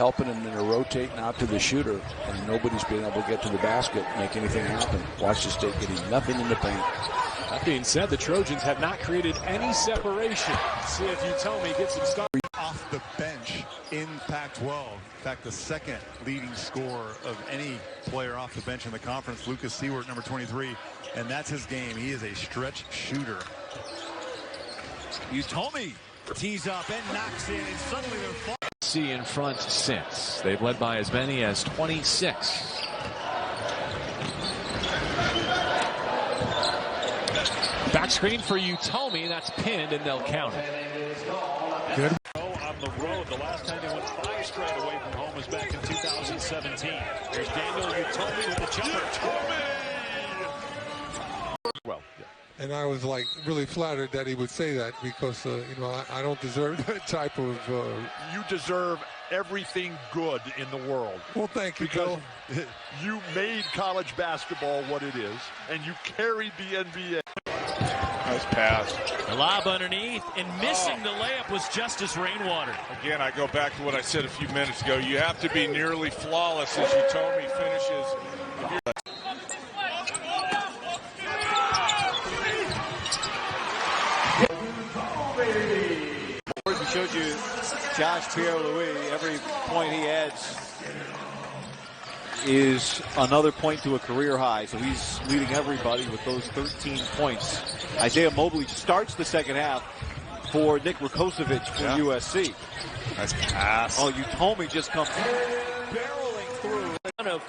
helping him, and they're rotating out to the shooter, and nobody's been able to get to the basket, make anything happen. Washington State getting nothing in the paint. That being said, the Trojans have not created any separation. See if Utomi gets some stuff. Off the bench in Pac-12. In fact, the second leading scorer of any player off the bench in the conference, Lucas Seward, number 23, and that's his game. He is a stretch shooter. Utomi tees up and knocks in, and suddenly they're USC in front since. They've led by as many as 26. Back screen for Utomi. That's pinned, and they'll count it. Good. On the road, the last time they went 5 straight away from home was back in 2017. There's Daniel Utomi with the jumper. Well, yeah. And I was like really flattered that he would say that, because you know, I don't deserve that type of. You deserve everything good in the world. Well, thank you, because Bill. You made college basketball what it is, and you carried the NBA. Nice pass. The lob underneath, and missing the layup was Justice Rainwater. Again, I go back to what I said a few minutes ago. You have to be nearly flawless as Utomi finishes. He showed you Josh Pierre-Louis. Every point he adds is another point to a career high. So he's leading everybody with those 13 points. Isaiah Mobley starts the second half for Nick Rakocevic for USC. Nice pass. Oh, Utomi just comes barreling through. One of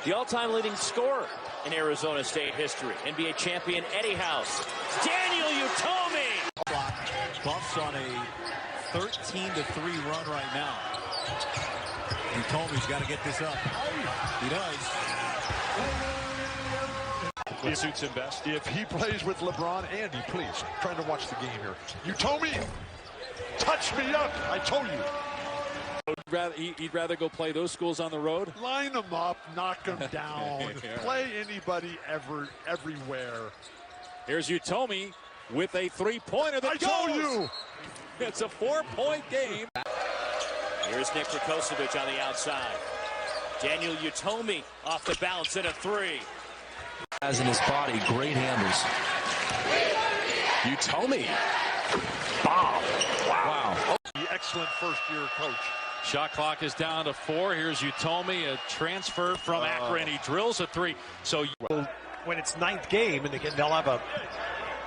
the all-time leading scorer in Arizona State history, NBA champion Eddie House, Daniel Utomi. Buffs on a 13-3 run right now. Utomi's got to get this up. He does. What suits him best? If he plays with LeBron, Andy, please, I'm trying to watch the game here. Utomi, touch me up. I told you. He'd rather go play those schools on the road? Line them up, knock them down. Play anybody everywhere. Here's Utomi with a three-pointer that goes. I told you. It's a 4-point game. Here's Nick Rakocevic on the outside. Daniel Utomi off the bounce and a 3. Has in his body great handles. Utomi. Bomb. Wow. Excellent first-year coach. Shot clock is down to 4. Here's Utomi, a transfer from Akron. He drills a 3. So when it's 9th game, and again, they'll have a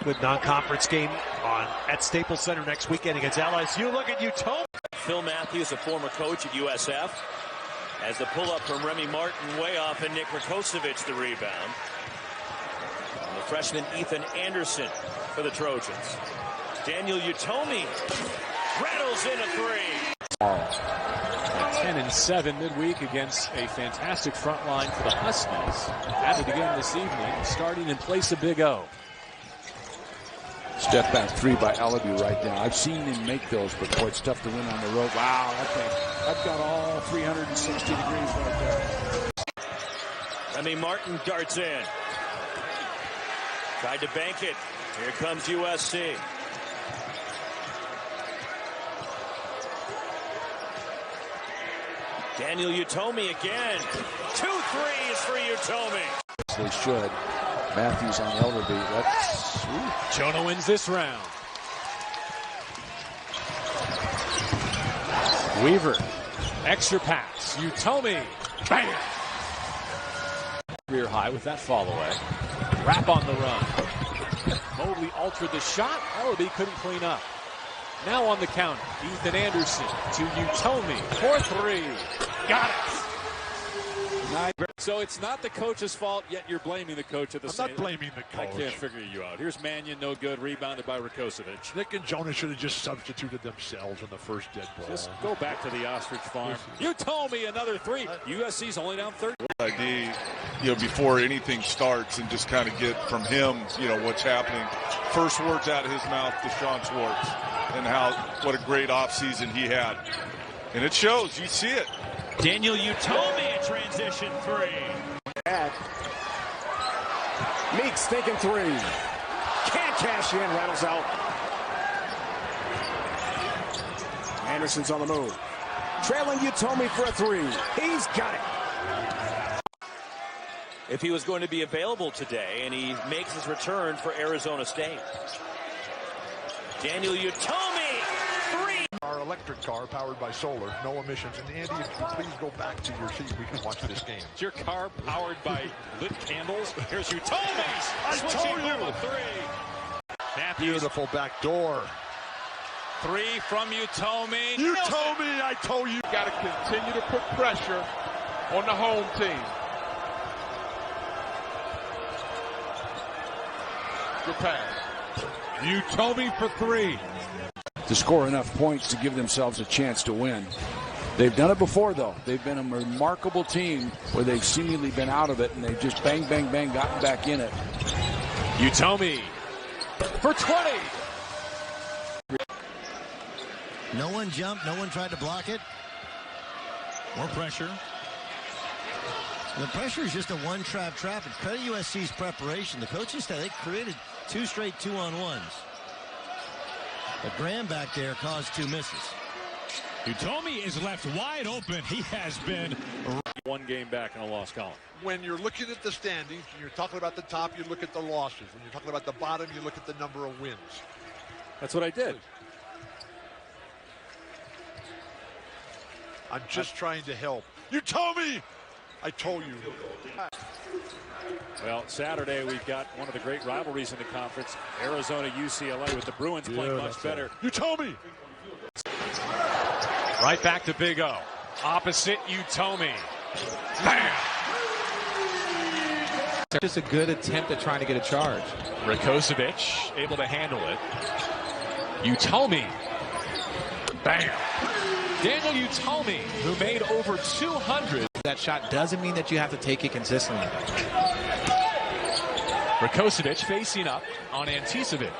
good non-conference game at Staples Center next weekend against LSU. Look at Utomi. Phil Matthews, a former coach at USF, as the pull-up from Remy Martin way off, and Nick Rakocevic the rebound. And the freshman Ethan Anderson for the Trojans. Daniel Utomi rattles in a 3. 10-7 midweek against a fantastic front line for the Huskies. At it again this evening, starting in place of Big O. Step back 3 by Alabi right now. I've seen him make those, but boy, it's tough to win on the road. Wow, I've got all 360 degrees right there. Remy Martin darts in. Tried to bank it. Here comes USC. Daniel Utomi again. 2 threes for Utomi. They should. Matthews on Ellerby. That's Jonah wins this round. Weaver. Extra pass. Utomi. Bang! Career high with that fall away. Wrap on the run. Mobley altered the shot. Ellerby couldn't clean up. Now on the counter, Ethan Anderson to Utomi. 4-3. Got it. So it's not the coach's fault, yet you're blaming the coach at the same time. I'm not blaming the coach. I can't figure you out. Here's Mannion, no good, rebounded by Rakocevic. Nick and Jonah should have just substituted themselves on the first dead ball. Just go back to the ostrich farm. Utomi, another 3. USC's only down 30. Idea, before anything starts, and just kind of get from him, what's happening. First words out of his mouth, Deshaun Schwartz, and what a great offseason he had. And it shows. You see it. Daniel Utomi, a transition 3. Meeks thinking 3. Can't cash in, rattles out. Anderson's on the move. trailing Utomi for a three. He's got it. If he was going to be available today, and he makes his return for Arizona State. Daniel Utomi, three. Our electric car powered by solar, no emissions. And Andy, if you please go back to your seat, we can watch this game. Is your car powered by lit candles? Here's Utomi. I told you. Three. Matthews. Beautiful back door. Three from Utomi. You told me, I told you. Got to continue to put pressure on the home team. Good pass. Utomi for three. To score enough points to give themselves a chance to win. They've done it before, though. They've been a remarkable team where they've seemingly been out of it, and they've just bang, bang, bang, gotten back in it. Utomi for 20. No one jumped. No one tried to block it. More pressure. The pressure is just a one-trap trap. It's credit USC's preparation. The coaching staff, they created 2 straight 2-on-1s. But Graham back there caused 2 misses. Utomi is left wide open. He has been one game back in a loss column. When you're looking at the standings, when you're talking about the top, you look at the losses. When you're talking about the bottom, you look at the number of wins. That's what I did. I'm just trying to help. You told me! I told you. Well, Saturday we've got one of the great rivalries in the conference, Arizona UCLA, with the Bruins playing much better. You told me. Right back to Big O. Opposite Utomi. Bam! Just a good attempt at trying to get a charge. Rakocevic able to handle it. Utomi. Bam! Daniel Utomi, who made over 200. That shot doesn't mean that you have to take it consistently. Rakocevic facing up on Anticevic.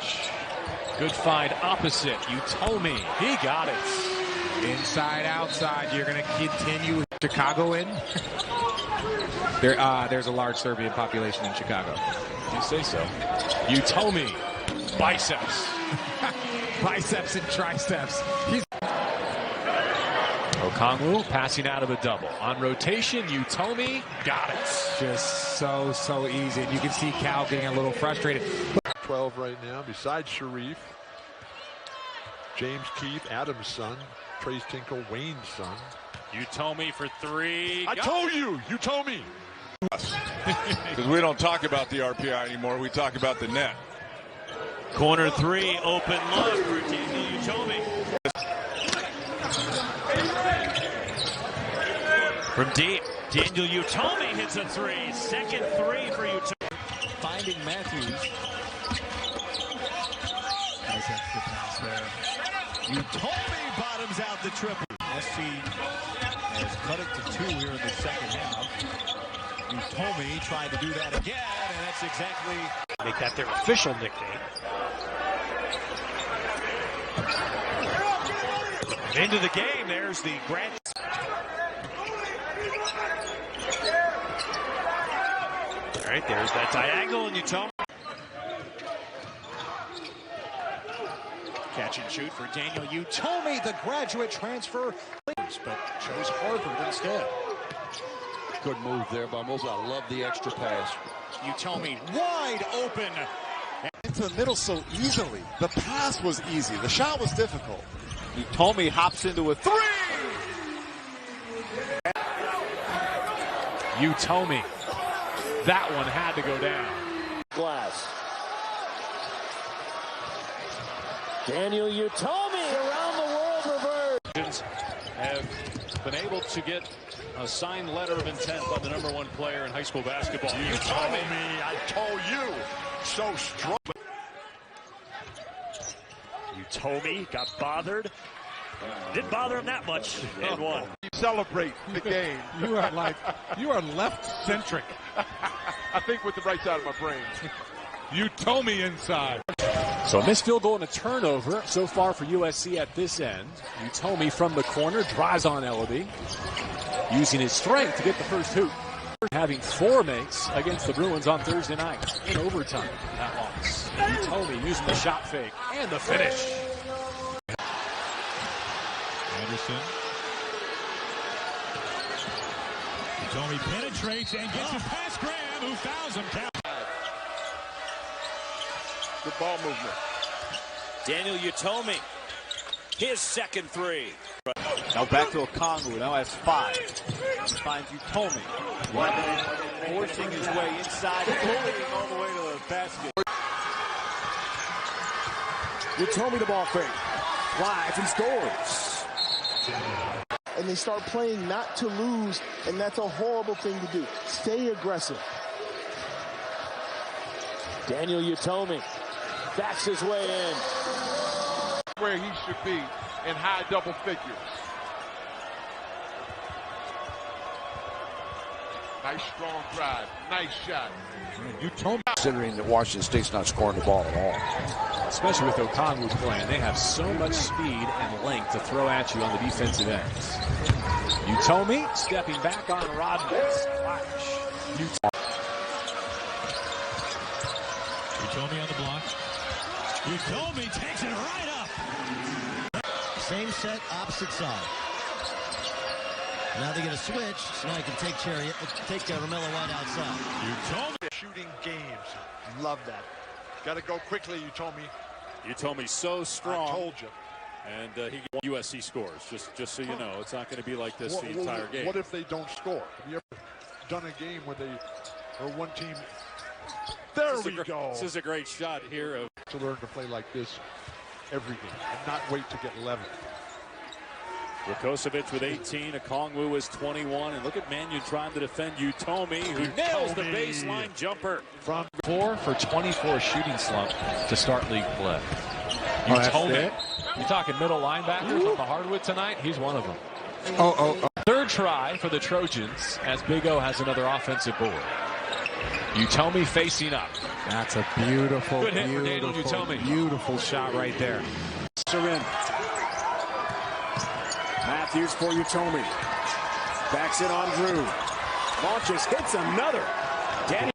Good find opposite Utomi. He got it. Inside, outside. You're going to continue Chicago in. There's a large Serbian population in Chicago. You say so. Utomi. Biceps. Biceps and triceps. Okongwu passing out of a double. On rotation, Utomi got it. Just so easy. And you can see Cal getting a little frustrated. 12 right now, besides Sharif, James Keith, Adam's son, Trace Tinkle, Wayne's son. Utomi for three. I told you! You told me! Because we don't talk about the RPI anymore. We talk about the net. Corner three, open look for Daniel Utomi. From deep, Daniel Utomi hits a three. Second three for Utomi. Finding Matthews. Nice extra pass there. Utomi bottoms out the triple. SC has cut it to 2 here in the second half. Utomi tried to do that again, and that's exactly... Make that their official nickname. Into the game, there's the grand... All right, there's that diagonal, and Utomi. Catch and shoot for Daniel Utomi, the graduate transfer, but chose Harvard instead. Good move there by Moses. I love the extra pass. Utomi wide open. Into the middle so easily. The pass was easy. The shot was difficult. Utomi hops into a three. Utomi. That one had to go down. Glass. Daniel Utomi around the world reverse. Have been able to get a signed letter of intent by the #1 player in high school basketball. Utomi, I told you. So strong. Utomi got bothered. Didn't bother him that much and won. Celebrate the game. You are left-centric. I think with the right side of my brain. Utomi inside. So a missed field goal and a turnover so far for USC at this end. Utomi from the corner drives on Ellaby, using his strength to get the first hoop. Having 4 makes against the Bruins on Thursday night in overtime. That loss. Utomi using the shot fake and the finish. Anderson Utomi penetrates and gets it past Graham, who fouls him. Good ball movement. Daniel Utomi, his second three. Now back to Okongwu, now has 5. He finds Utomi. Forcing his way inside, bullying all the way to the basket. Utomi the ball fake. Drives and scores. And they start playing not to lose, and that's a horrible thing to do. Stay aggressive. Daniel Utomi backs his way in. Where he should be in high double figures. Nice strong drive. Nice shot. Utomi, considering that Washington State's not scoring the ball at all. Especially with Okongwu playing. They have so much speed and length to throw at you on the defensive ends. Utomi stepping back on Rodman. Utomi on the block. Utomi takes it right up. Same set, opposite side. Now they're going to switch, so now you can take Romello White outside. Utomi shooting games. Love that. Got to go quickly, Utomi. Utomi's so strong. I told you. And he USC scores. Just so you know, it's not going to be like this the entire game. What if they don't score? Have you ever done a game where they are one team? There we go. This is a great shot here. To learn to play like this every game and not wait to get 11. Vukocevic with 18, Okongwu was 21, and look at Mannion trying to defend Utomi, who nails the baseline jumper. From 4 for 24 shooting slump to start league play. Utomi, you're talking middle linebackers on the hardwood tonight, he's one of them. Third try for the Trojans as Big O has another offensive board. Utomi facing up. That's a beautiful, good hit for Daniel Utomi. Beautiful shot right there. In. Matthews for Utomi. Backs it on Drew. Launches, hits another. Daniel